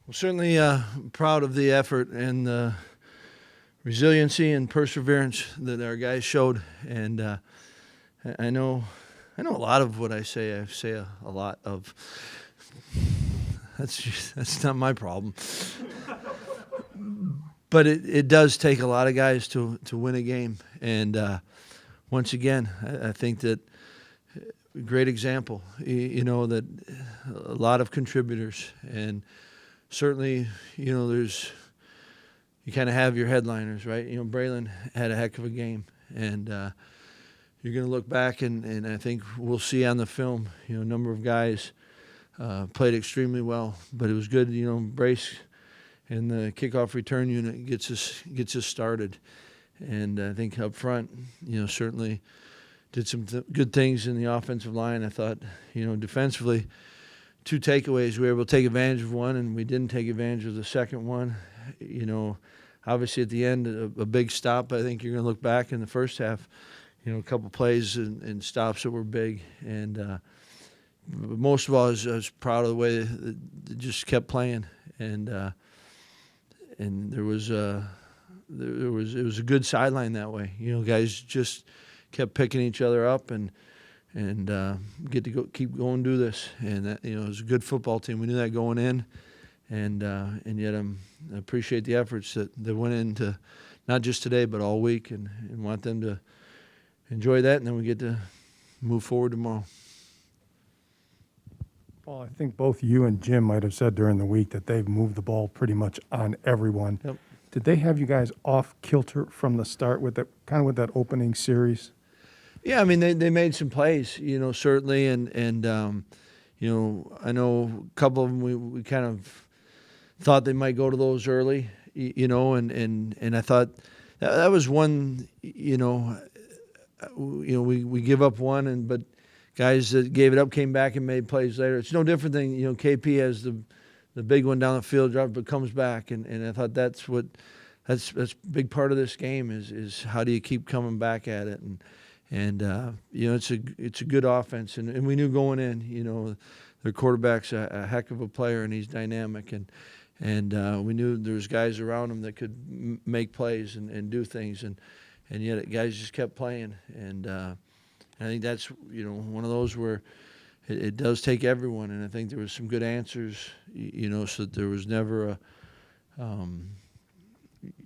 Well, certainly proud of the effort and the resiliency and perseverance that our guys showed. And I know a lot of what I say a lot of. That's not my problem. But it does take a lot of guys to win a game. And once again, I think that great example, that a lot of contributors. And certainly, you kind of have your headliners, right? Braylen had a heck of a game. And you're going to look back, and I think we'll see on the film, a number of guys played extremely well. But it was good, Brace and the kickoff return unit gets us started. And I think up front, certainly did some good things in the offensive line. I thought, defensively, 2 takeaways. We were able to take advantage of one, and we didn't take advantage of the second one. Obviously at the end, a big stop. I think you're going to look back in the first half, a couple plays and stops that were big. And most of all, I was proud of the way they just kept playing. And it was a good sideline that way. Guys just kept picking each other up and get to keep going do this. And that, it was a good football team. We knew that going in, and yet I appreciate the efforts that went into not just today but all week, and want them to enjoy that, and then we get to move forward tomorrow. Well, I think both you and Jim might have said during the week that they've moved the ball pretty much on everyone. Yep. Did they have you guys off kilter from the start with that opening series? Yeah, I mean they made some plays, certainly, and I know a couple of them we kind of thought they might go to those early, and I thought that was one, we give up one, but guys that gave it up came back and made plays later. It's no different than, KP has the big one down the field, drop, but comes back. And I thought that's a big part of this game is how do you keep coming back at it. And it's a good offense. And we knew going in, their quarterback's a heck of a player, and he's dynamic. And we knew there was guys around him that could make plays and do things. And yet guys just kept playing. And I think that's, one of those where it does take everyone, and I think there was some good answers, so that there was never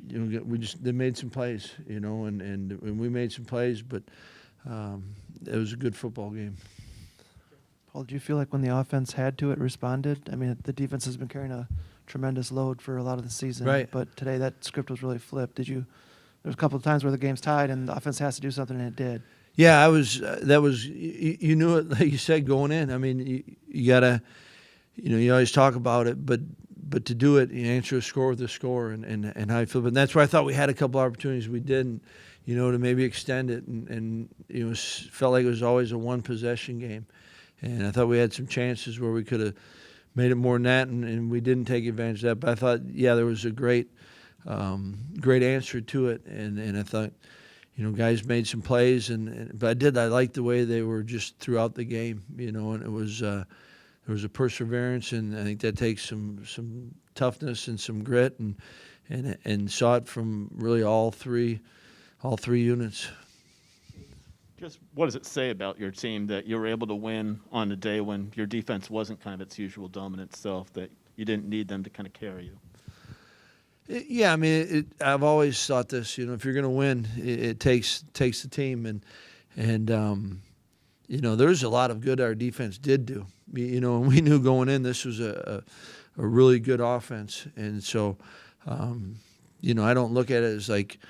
they made some plays, and we made some plays, but it was a good football game. Paul, do you feel like when the offense had to, it responded? I mean, the defense has been carrying a tremendous load for a lot of the season, right? But today that script was really flipped. There was a couple of times where the game's tied and the offense has to do something, and it did. Yeah, you knew it, like you said, going in. I mean, you gotta, you always talk about it, but to do it, you answer a score with a score, and how you feel. But that's where I thought we had a couple opportunities we didn't, to maybe extend it, and felt like it was always a one possession game, and I thought we had some chances where we could have made it more than that, and we didn't take advantage of that. But I thought, there was a great answer to it, and I thought. Guys made some plays, but I liked the way they were just throughout the game, and it was there was a perseverance, and I think that takes some toughness and some grit, and saw it from really all three units. Just what does it say about your team that you were able to win on a day when your defense wasn't kind of its usual dominant self, that you didn't need them to kind of carry you? Yeah, I mean, I've always thought this. If you're going to win, it takes the team, and there's a lot of good our defense did do. And we knew going in this was a really good offense, and so I don't look at it as like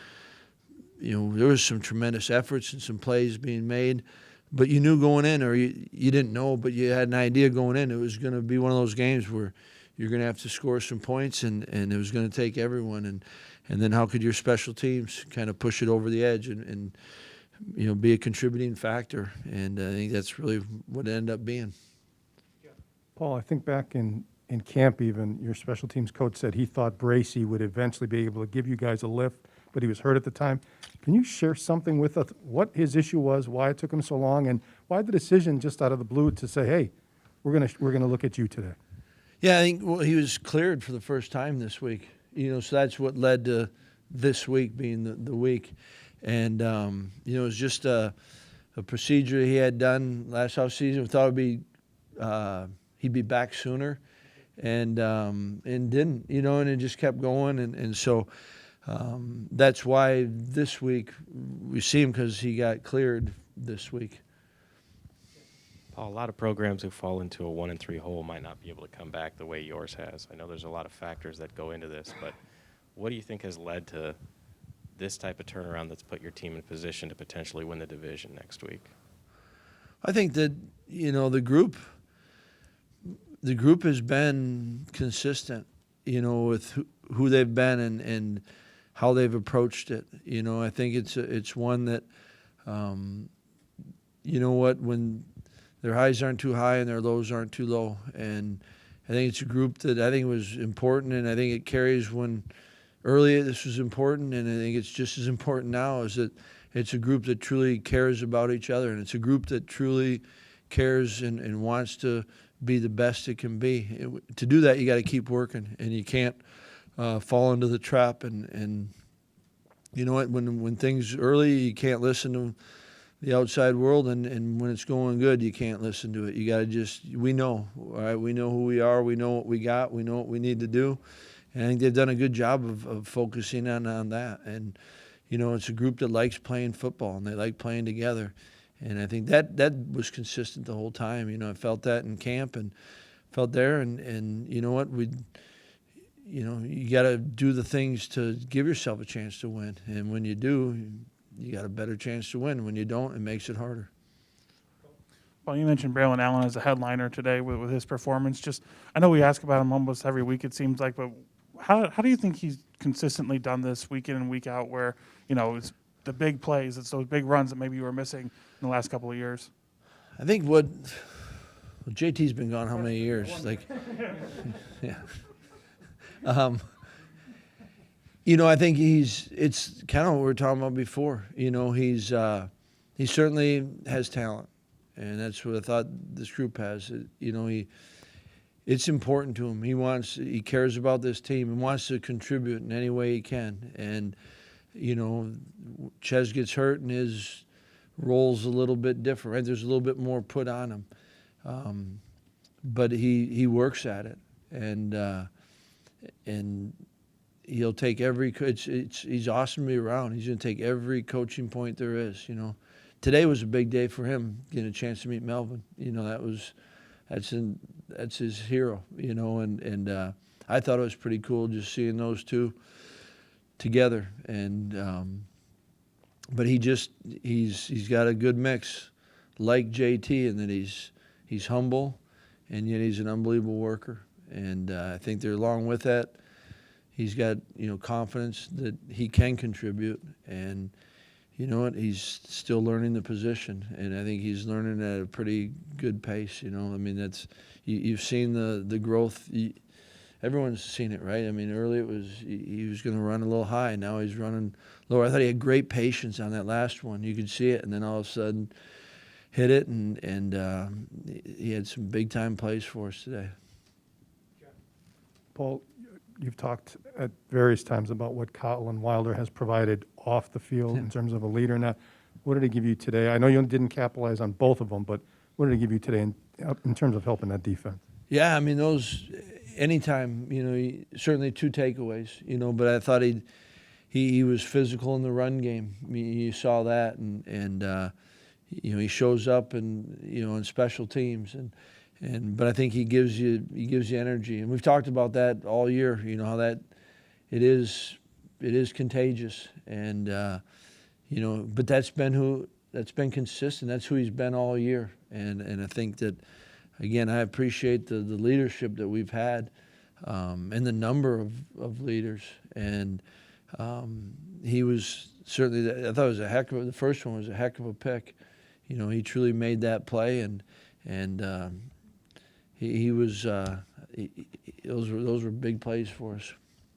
there was some tremendous efforts and some plays being made, but you knew going in, or you didn't know, but you had an idea going in. It was going to be one of those games where you're going to have to score some points, and it was going to take everyone. And then how could your special teams kind of push it over the edge and be a contributing factor? And I think that's really what it ended up being. Paul, I think back in camp even, your special teams coach said he thought Bracey would eventually be able to give you guys a lift, but he was hurt at the time. Can you share something with us, what his issue was, why it took him so long, and why the decision just out of the blue to say, hey, we're gonna look at you today? Yeah, I think he was cleared for the first time this week. So that's what led to this week being the week. And, it was just a procedure he had done last offseason. We thought he'd be back sooner, and didn't, and it just kept going. And so that's why this week we see him, because he got cleared this week. Paul, a lot of programs who fall into a 1-3 hole might not be able to come back the way yours has. I know there's a lot of factors that go into this, but what do you think has led to this type of turnaround that's put your team in position to potentially win the division next week? I think that, the group has been consistent, with who they've been and how they've approached it. I think it's one that, when their highs aren't too high and their lows aren't too low. And I think it's a group that I think was important, and I think it carries when earlier this was important, and I think it's just as important now, is that it's a group that truly cares about each other, and it's a group that truly cares and wants to be the best it can be. To do that, you got to keep working, and you can't fall into the trap. And you know what? When things early, you can't listen to the outside world, and when it's going good, you can't listen to it. You got to we know, all right? We know who we are. We know what we got. We know what we need to do. And I think they've done a good job of focusing on that. And, it's a group that likes playing football, and they like playing together. And I think that was consistent the whole time. I felt that in camp and felt there. And you know what? You got to do the things to give yourself a chance to win. And when you do, you got a better chance to win. When you don't, it makes it harder. Well, you mentioned Braylen Allen as a headliner today with his performance. I know we ask about him almost every week, it seems like, but how do you think he's consistently done this week in and week out, where, it's the big plays, it's those big runs that maybe you were missing in the last couple of years? I think JT's been gone how many years? Yeah. I think it's kind of what we were talking about before. He certainly has talent, and that's what I thought this group has. It's important to him. He cares about this team and wants to contribute in any way he can. And, Ches gets hurt and his role's a little bit different, right? There's a little bit more put on him. But he works at it, and he'll take he's awesome to be around. He's going to take every coaching point there is. Today was a big day for him, getting a chance to meet Melvin. That's his hero. And I thought it was pretty cool just seeing those two together. And but he's got a good mix, like JT, in that he's humble, and yet he's an unbelievable worker. And I think they're along with that. He's got, confidence that he can contribute, and you know what? He's still learning the position, and I think he's learning at a pretty good pace. That's you've seen the growth. Everyone's seen it, right? Early it was he was going to run a little high. Now he's running lower. I thought he had great patience on that last one. You could see it, and then all of a sudden hit it, and he had some big time plays for us today. Paul, you've talked at various times about what Colin Wilder has provided off the field in terms of a leader. Now, what did he give you today? I know you didn't capitalize on both of them, but what did he give you today in terms of helping that defense? Yeah, those anytime, certainly two takeaways, but I thought he was physical in the run game. You saw that, and he shows up and in special teams but I think he gives you energy, and we've talked about that all year. How that it is contagious, and but that's been consistent. That's who he's been all year, and I think that again I appreciate the leadership that we've had, and the number of leaders, and he was certainly. I thought it was the first one was a heck of a pick. He truly made that play, and he was those were big plays for us.